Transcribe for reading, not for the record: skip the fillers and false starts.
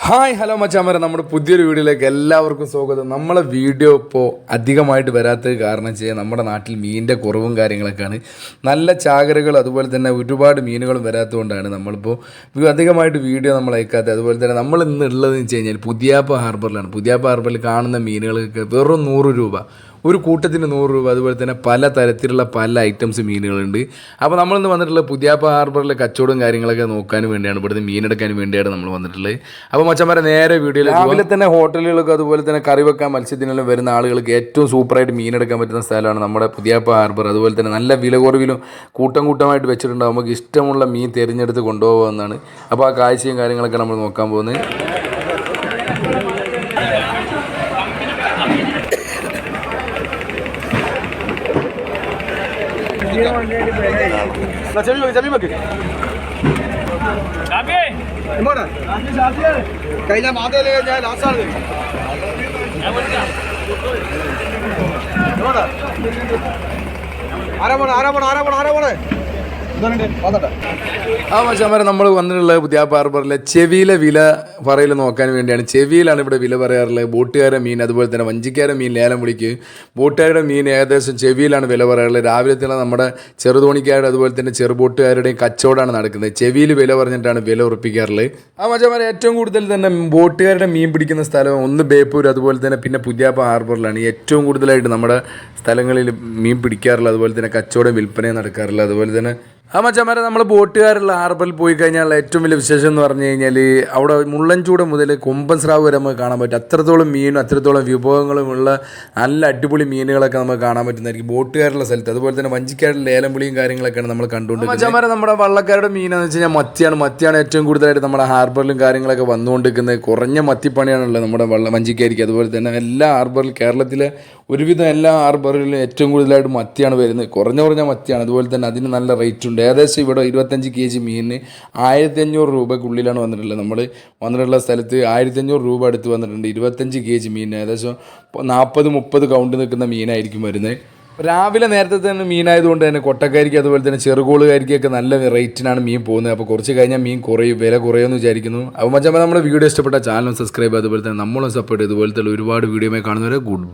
Hi hello മച്ചാമാരെ, നമ്മുടെ പുതിയൊരു വീഡിയോയിലേക്ക് എല്ലാവർക്കും സ്വാഗതം. നമ്മളെ വീഡിയോ ഇപ്പോൾ അധികമായിട്ട് വരാത്തത് കാരണം ചെയ്യാൻ നമ്മുടെ നാട്ടിൽ മീനിൻ്റെ കുറവും കാര്യങ്ങളൊക്കെയാണ്. നല്ല ചാകരകൾ അതുപോലെ തന്നെ ഒരുപാട് മീനുകളും വരാത്തതുകൊണ്ടാണ് നമ്മളിപ്പോൾ അധികമായിട്ട് വീഡിയോ നമ്മൾ അയക്കാത്തത്. അതുപോലെ തന്നെ നമ്മൾ ഇന്ന് ഉള്ളതെന്ന് വെച്ച് കഴിഞ്ഞാൽ പുതിയാപ്പ ഹാർബറിലാണ്. പുതിയാപ്പ ഹാർബറിൽ കാണുന്ന മീനുകൾക്ക് വെറും 100 രൂപ, ഒരു കൂട്ടത്തിന് 100 രൂപ. അതുപോലെ തന്നെ പല തരത്തിലുള്ള പല ഐറ്റംസ് മീനുകളുണ്ട്. അപ്പോൾ നമ്മളിന്ന് വന്നിട്ടുള്ള പുതിയാപ്പ ഹാർബറിലെ കച്ചവടവും കാര്യങ്ങളൊക്കെ നോക്കാൻ വേണ്ടിയാണ്, ഇവിടുന്ന് മീനെടുക്കാൻ വേണ്ടിയാണ് നമ്മൾ വന്നിട്ടുള്ളത്. അപ്പോൾ മച്ചന്മാരെ നേരെ വീഡിയോയിൽ രാവിലെ തന്നെ ഹോട്ടലുകളൊക്കെ അതുപോലെ തന്നെ കറി വെക്കാൻ മത്സ്യത്തിനെല്ലാം വരുന്ന ആളുകൾക്ക് ഏറ്റവും സൂപ്പറായിട്ട് മീനെടുക്കാൻ പറ്റുന്ന സ്ഥലമാണ് നമ്മുടെ പുതിയാപ്പ ഹാർബർ. അതുപോലെ തന്നെ നല്ല വില കുറവിലും കൂട്ടമായിട്ട് വെച്ചിട്ടുണ്ടാകും. നമുക്ക് ഇഷ്ടമുള്ള മീൻ തിരഞ്ഞെടുത്ത് കൊണ്ടുപോകാവുന്നതാണ്. അപ്പോൾ ആ കാഴ്ചയും കാര്യങ്ങളൊക്കെ നമ്മൾ നോക്കാൻ പോകുന്നത്. കഴിഞ്ഞ മാതയില് ഞാൻ ലാസ്റ്റാണ് ആരാ ആ മച്ചാമാരെ, നമ്മൾ വന്നിട്ടുള്ളത് പുതിയാപ്പ ഹാർബറിലെ ചെവിയിലെ വില പറയൽ നോക്കാൻ വേണ്ടിയാണ്. ചെവിയിലാണ് ഇവിടെ വില പറയാറുള്ളത്. ബോട്ടുകാരുടെ മീൻ അതുപോലെ തന്നെ വഞ്ചിക്കാരുടെ മീൻ ലേലം വിളിക്ക്. ബോട്ടുകാരുടെ മീൻ ഏകദേശം ചെവിയിലാണ് വില പറയാറുള്ളത്. രാവിലെ തന്നെ നമ്മുടെ ചെറുതോണിക്കാരുടെ അതുപോലെ തന്നെ ചെറുബോട്ടുകാരുടെയും കച്ചവടമാണ് നടക്കുന്നത്. ചെവിയിൽ വില പറഞ്ഞിട്ടാണ് വില ഉറപ്പിക്കാറുള്ളത്. ആ മച്ചാമാരെ, ഏറ്റവും കൂടുതൽ തന്നെ ബോട്ടുകാരുടെ മീൻ പിടിക്കുന്ന സ്ഥലം ഒന്ന് ബേപ്പൂർ അതുപോലെ തന്നെ പിന്നെ പുതിയാപ്പ ഹാർബറിലാണ് ഏറ്റവും കൂടുതലായിട്ട് നമ്മുടെ സ്ഥലങ്ങളിൽ മീൻ പിടിക്കാറുള്ളത്. അതുപോലെ തന്നെ കച്ചവടം വിൽപ്പന നടക്കാറുള്ളത്. അതുപോലെ തന്നെ ആ മച്ചാമാരെ, നമ്മൾ ബോട്ടുകാരുള്ള ഹാർബറിൽ പോയി കഴിഞ്ഞാൽ ഏറ്റവും വലിയ വിശേഷം എന്ന് പറഞ്ഞു കഴിഞ്ഞാൽ അവിടെ മുള്ളൻചൂട് മുതൽ കൊമ്പൻ സ്രാവ് വരെ നമുക്ക് കാണാൻ പറ്റും. അത്രത്തോളം മീനും അത്രത്തോളം വിഭവങ്ങളുമുള്ള നല്ല അടിപൊളി മീനുകളൊക്കെ നമുക്ക് കാണാൻ പറ്റുന്നതായിരിക്കും ബോട്ടുകാരുള്ള സ്ഥലത്ത്. അതുപോലെ തന്നെ വഞ്ചിക്കാരുടെ ലേലം വിളിയും കാര്യങ്ങളൊക്കെയാണ് നമ്മൾ കണ്ടുകൊണ്ടിരിക്കുന്നത്. മച്ചാമാരെ, നമ്മുടെ വള്ളക്കാരുടെ മീനെന്ന് വെച്ച് കഴിഞ്ഞാൽ മത്തിയാണ് ഏറ്റവും കൂടുതലായിട്ട് നമ്മുടെ ഹാർബറിലും കാര്യങ്ങളൊക്കെ വന്നുകൊണ്ടിരിക്കുന്നത്. കുറഞ്ഞ മത്തിപ്പണിയാണുള്ളത് നമ്മുടെ വഞ്ചിക്കാരിക്ക്. അതുപോലെ തന്നെ എല്ലാ ഹാർബറിലും, കേരളത്തിലെ ഒരുവിധം എല്ലാ ഹാർബറിലും ഏറ്റവും കൂടുതലായിട്ട് മത്തിയാണ് വരുന്നത്. കുറഞ്ഞ മത്തിയാണ്. അതുപോലെ തന്നെ അതിന് നല്ല റേറ്റ് ഉണ്ട്. ഏകദേശം ഇവിടെ 25 kg മീനിന് 1500 രൂപയ്ക്കുള്ളിലാണ് വന്നിട്ടുള്ളത്. നമ്മൾ വന്നിട്ടുള്ള സ്ഥലത്ത് 1500 രൂപ അടുത്ത് വന്നിട്ടുണ്ട്. 25 kg മീൻ ഏകദേശം 40-30 കൗണ്ട് നിൽക്കുന്ന മീനായിരിക്കും വരുന്നത്. രാവിലെ നേരത്തെ തന്നെ മീനായതുകൊണ്ട് തന്നെ കൊട്ടക്കാരിക്ക് അതുപോലെ തന്നെ ചെറുകോളുകാരിക്കൊക്കെ നല്ല റേറ്റിനാണ് മീൻ പോകുന്നത്. അപ്പോൾ കുറച്ച് കഴിഞ്ഞാൽ മീൻ വില കുറയുമെന്ന് വിചാരിക്കുന്നു. അപ്പോൾ മച്ചാ, നമ്മുടെ വീഡിയോ ഇഷ്ടപ്പെട്ട ചാനൽ സബ്സ്ക്രൈബ് അതുപോലെ തന്നെ നമ്മളും സപ്പോർട്ട് ഇതുപോലത്തെ ഒരുപാട് വീഡിയോമായി കാണുന്നവരെ ഗുഡ് ബൈ.